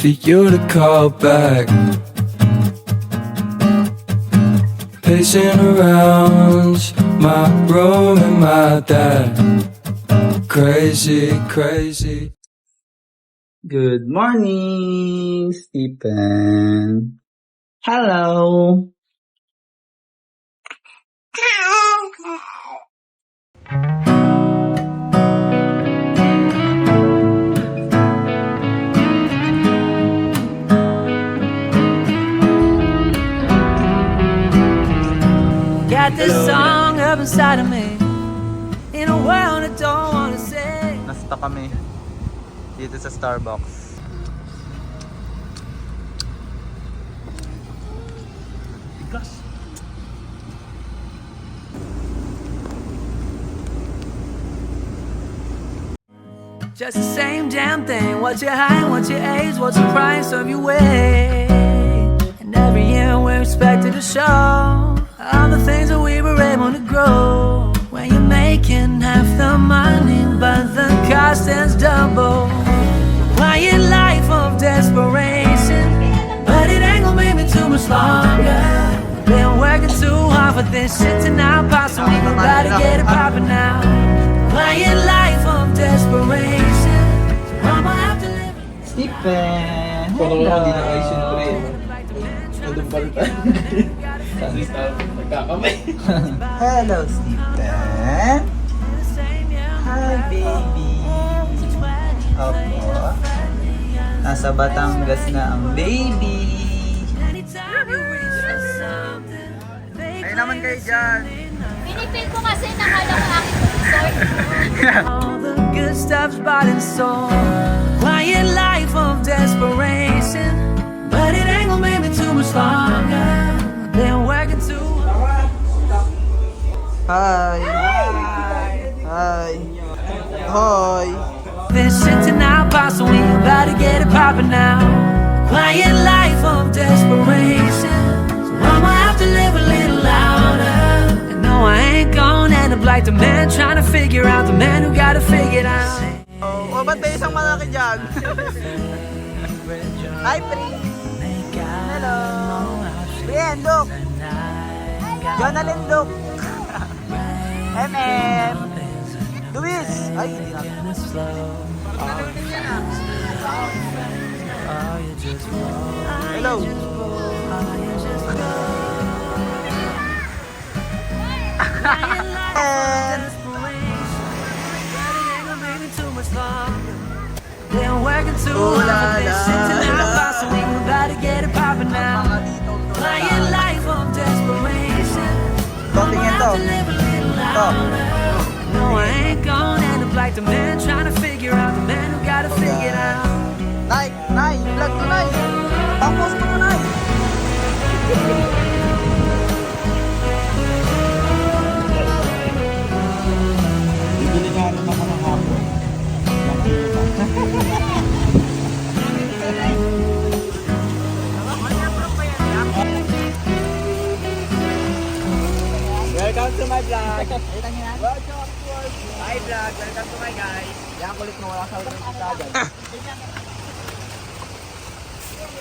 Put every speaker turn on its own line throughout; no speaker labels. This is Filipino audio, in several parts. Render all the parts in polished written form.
for you to call back. Pacing around my room and my dad. Crazy, crazy.
Good morning, Stephen. Hello.
Got this song up inside of me, in a world I don't wanna say.
Nasta kami dito sa Starbucks.
Just the same damn thing. What's your height, what's your age, what's the price of your weight? And every year we're expected to show all the things that we were able to grow. When you're making half the money, but the cost is double. Quiet life of desperation, but it ain't gonna make me too much longer. Been working too hard for this shit to now possibly we gotta get it poppin' now. Quiet life of desperation, so I'ma have to live it.
Stephen!
Parang
Hello.
hindi na kayo sinure. Nandun pa rin tayo. Sabi sa nagkakamay.
Hello, Stephen. Hi, baby. Opo. Nasa Batangas na ang baby. Ay naman kayo dyan.
Pinipil ko kasi nakala ko aking resort.
All the good stuff's bought and sold. Quiet life of desperation, but it ain't gonna make me too much longer. Been working too hard.
Hi. Hi. Hoy.
This shit to now possible, we about to get it poppin' now. Quiet life of desperation, so I'ma have to live a little louder. And no, I ain't gonna end up like the man trying to figure out the man who got to figure it out.
Oh, ba't may isang malaki dyan? Hi, Pri. Hello. Brian, look. Jonalyn, look. MM. Luis. Ay, hindi natin. Hello. And
Been working too hard for this shit to now possible, we about to get it poppin' now. Quiet life of desperation,
tingin to.
have to live a little louder. No, I ain't gonna end up like the man trying to figure out the man who got to figure it out.
Nay, vlog mo, Nay. Pang-post mo, Nay.
Bibili nga rin ako ng hapon. Welcome to my vlog. Welcome to my vlog. Welcome to my guys. Yan kulit mo, wala sa ulit sa agad.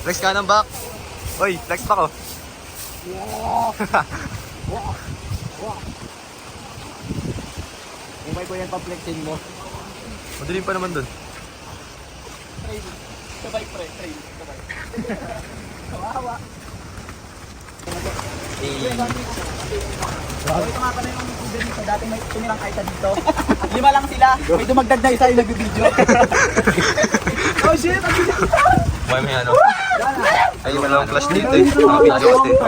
Flex ka ng back. Uy, flex pa ko.
Umay ko yan pa-flexin mo.
Madilim pa naman dun.
Sabay pre, sabay. Ito nga pala yung video dito. Dati may tumirang kaisa dito. 5 lang sila. May dumagdag na isa yung nag-video. Oh shit!
May ano. Ay, yung walang flash dito eh. Mga videos dito.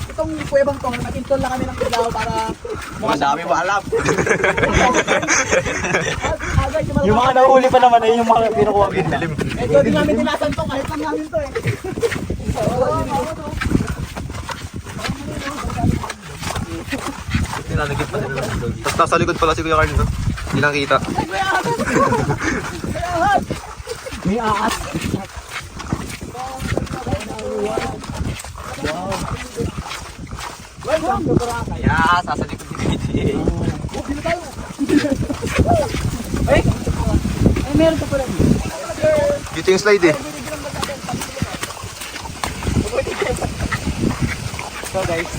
Itong kuwebang to, nag-install lang kami ng ilaw para madami mo alam. Yung mga nahuli pa naman ay yung mga pinukuha ko.
Dilim.
Medyo di namin tinasan to, kahit lang namin to eh.
Nilalagyan pa nila. Tapos nasa likod pala si Kuya Carl, no? Hindi lang kita.
May aas.
Yeah, sasa likod ni PJ.
Ay, meron ka pala.
Dito yung slide eh.
So guys.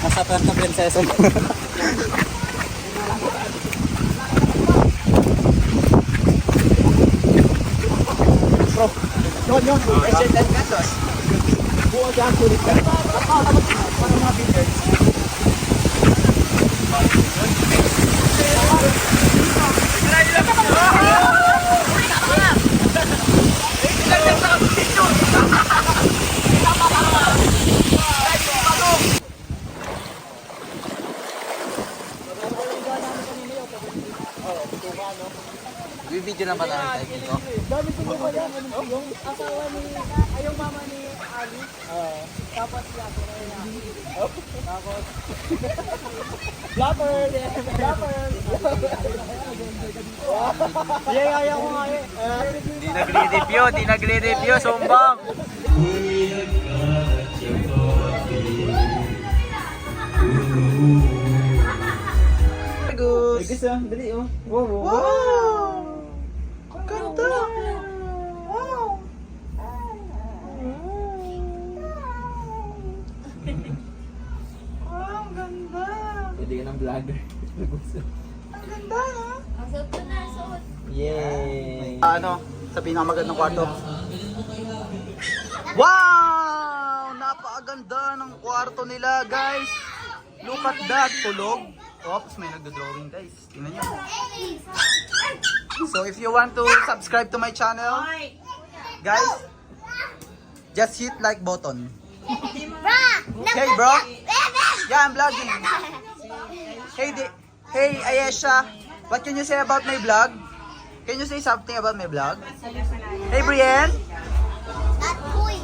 Nasa Puerto Princesa. Bro, yun. President and Gatos. Buo dyan, sulit ka. Para mga billiards.
Video lang ba tayo dito?
Dami ko mo pala. Yung asawa ni, yung mama ni Ali. Tapos si ako na yun. Tapos. Blapper! Kaya ko nga eh.
Di nagre-review, sumbang!
Guys, dali oh. Wow! Ganda! Wow! Ang ganda! Pwede ka ng vlogger. Ang ganda ha?
Ang suot ko na, suot.
Yay! Sa pinakamagandang kwarto. Wow! Napakaganda ng kwarto nila, guys. Look at that, tulog. Oops, may nagdo-drawing, guys. Tingnan nyo. So if you want to subscribe to my channel, guys, just hit like button. Hey bro. Yeah, I'm vlogging. Hey Ayesha, what can you say about my vlog? Can you say something about my vlog? Hey Brienne.
Not cool.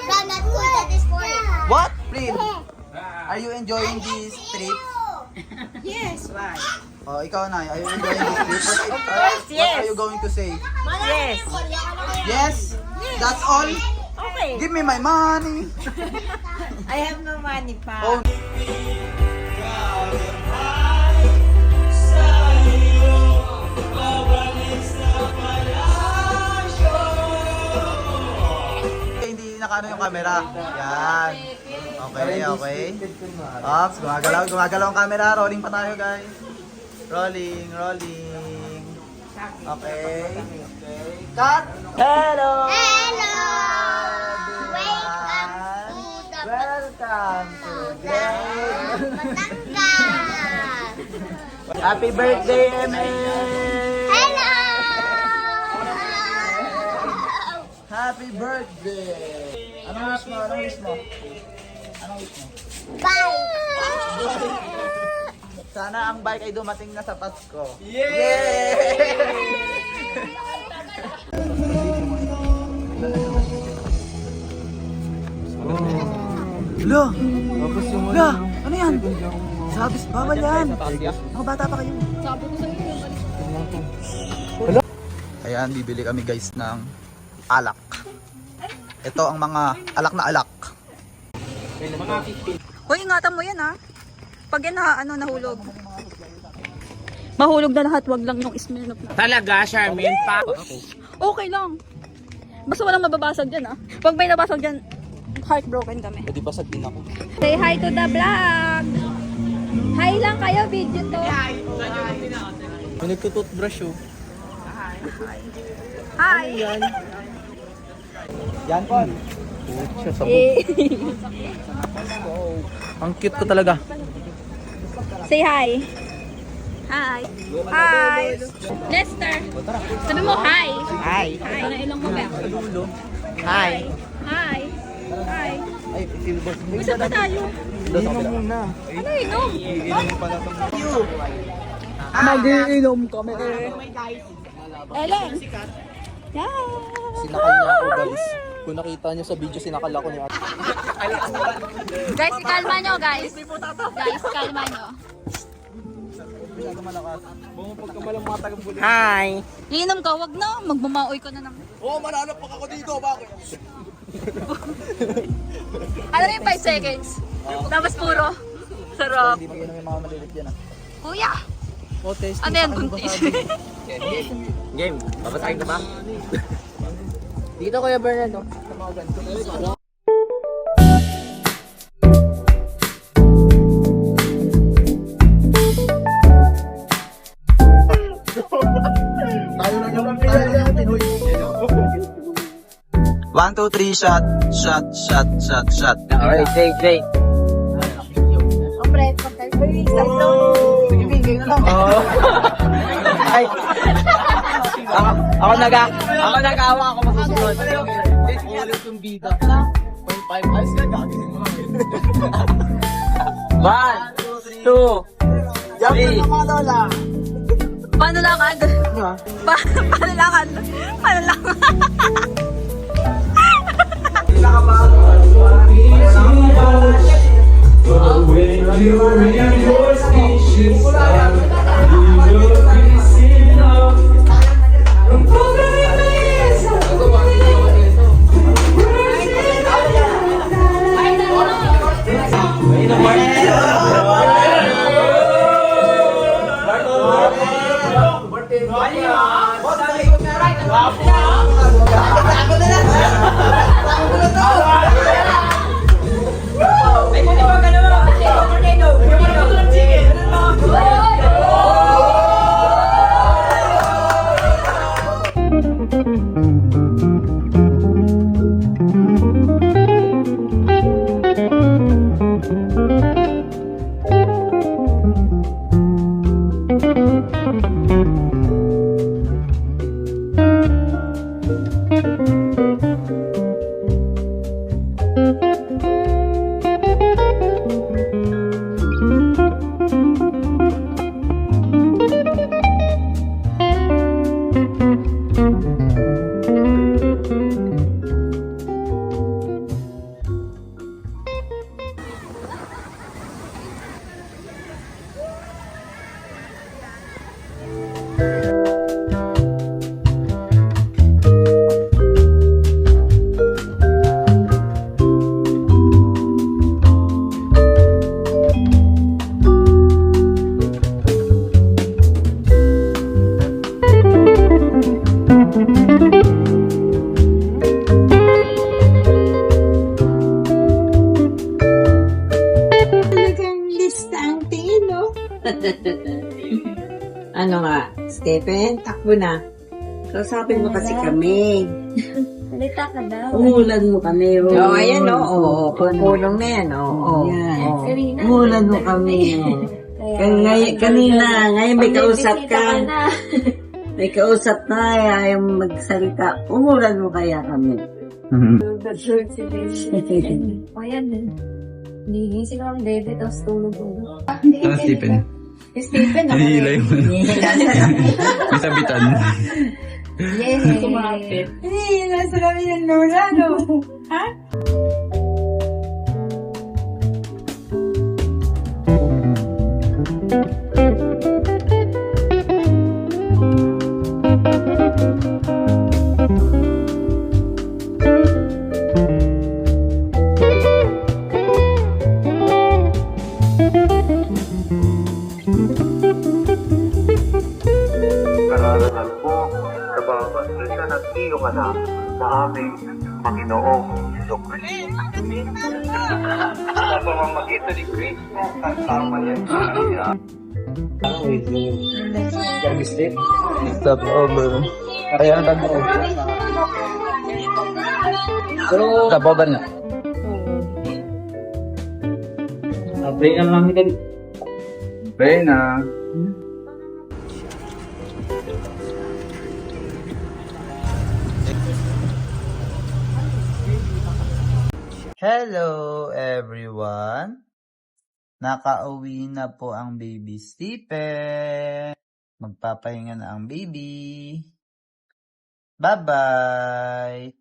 Not cool, that is for you.
What? Brienne, are you enjoying this trip?
Yes, why?
Oh, ikaw na. Are you enjoying this trip? What are you going to say?
Yes.
Yes? That's all?
Okay.
Give me my money.
I have no money pa.
Oh. Hindi nakano yung camera. Yan. Okay. Ops, gumagalaw ang camera. Rolling pa tayo, guys. Rolling. Okay. Cut! Hello!
Hello!
Welcome to
Batangas!
Happy birthday, ML!
Hello!
Happy birthday! Anong wish mo?
Bye!
Sana ang bike ay dumating na sa Pasko. Yay! Lo! Lo! Ano yan? Sabis, bawal yan. Mga bata pa kayo. Ayan, bibili kami guys ng alak. Ito ang mga alak na alak.
Hoy, ingatan mo yan ha. Pag yan nahulog. Mahulog na lahat, wag lang yung Smirnoff na.
Talaga, Charmaine? Pa
Okay lang. Basta walang mababasag dyan ha. Pag may nabasag dyan, heartbroken kami.
Pwede basag din ako.
Say hi to the vlog. Hi lang kayo, video to.
May nagtututbrush oh.
Hi.
Yan po.
Eh.
Ang cute ko talaga.
Say hi. Hi. Hi. Lester. Sabi mo hi.
Hi.
Hi. Ano ilong mo ba?
Hi.
Hi. Hi.
Ay, silver.
Isa pa tayo.
Inom muna.
Ano inom?
Mag-iinom kami.
Ellen. Yeah.
Sinakal niya ako guys. Kung nakita niyo sa video, sinakal ako ni ate.
Guys, ikalma nyo, guys. Guys, kalma nyo.
Hi!
Iinom ka, wag na. Magmamaoy ka na naman.
Oo, mananap pa ako dito. Bakit?
Ano na yung 5 seconds? Tapos puro. Sarap.
Hindi mag-inom yung mga malilit yan ah.
Kuya.
Oh, testing.
Ano yan, buntis?
Game, babasahin ka ba? Dito Kuya Bernardo.
One, two, three, shot.
Alright, Jay. Ay. Ako nag-awa ako masusunod. One, two, three.
Paano lakad? Paano lakad? Paano lakad?
Ano nga, Stephen, takbo na. Kausapin mo kasi kami.
Salita ka daw.
Umulan mo kami. Oo, ayan o. Oo, pulong na yan. Oo. Umulan mo kami. Kanina, ngayon may kausap ka. May kausap na, ayaw magsalita. Umulan mo kaya kami.
O yan din. Nigising ako ng David, tapos tulog-tulog.
Ano, Stephen?
Stephen, ako
Hinihila yung ano. May sabitan.
Yes. Kumapit.
Nasa kami ng lola, no? Ha?
Kararanan ko sa mga pasensya ng iyong anak na aming Panginoong Jesucristo. Sa pamamagitan ni Kristo, kasama niya sa kanya.
Stop over. Kaya ang tanda ko. Stop over na. Play na lang nila. Play na.
Hello everyone! Nakauwi na po ang baby Stephen. Magpapahinga na ang baby. Bye-bye!